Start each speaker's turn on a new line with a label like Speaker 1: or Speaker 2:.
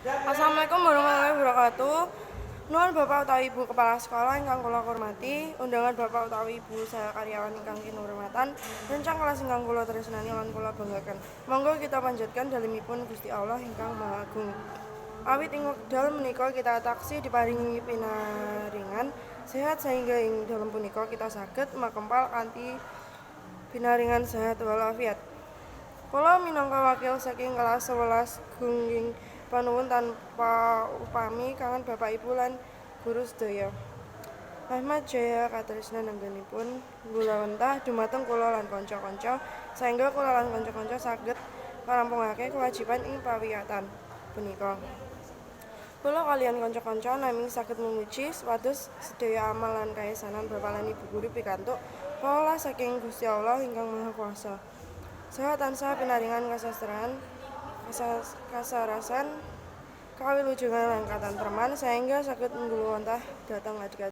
Speaker 1: Assalamualaikum warahmatullahi wabarakatuh. Nuhun Bapak utawi Ibu Kepala Sekolah ingkang kula hormati, undangan Bapak utawi Ibu saya karyawan ingkang kinurmatan, rencang kelas ingkang kula tresnani lan kula banggaken. Monggo kita panjatkan dalemipun Gusti Allah ingkang Maha Agung. Awit ing wekdal menika kita taksih diparingi pinaringan sehat sehingga ing dalem punika kita saged makempal kanthi pinaringan sehat walafiat. Kula minangka wakil saking kelas 11 gungging panuwun tanpa upami kangen Bapak Ibu lan guru sedaya. Ahmad Jaya katresnan anggenipun nggulawentah dumateng kula lan kanca-kanca saéngga kula lan kanca-kanca saged ngarampungake kewajiban ing pawiyatan punika. Kula kaliyan kanca-kanca namung saged memuji supados sedaya amal lan kaesanan Bapak lan Ibu guru pikantuk pawelas saking Gusti Allah ingkang Maha Kuwasa. Saha tansah pinaringan kasastraan, kasarasan, kawilujengan lan katentreman saéngga saged nggluwentah dhateng adik-adik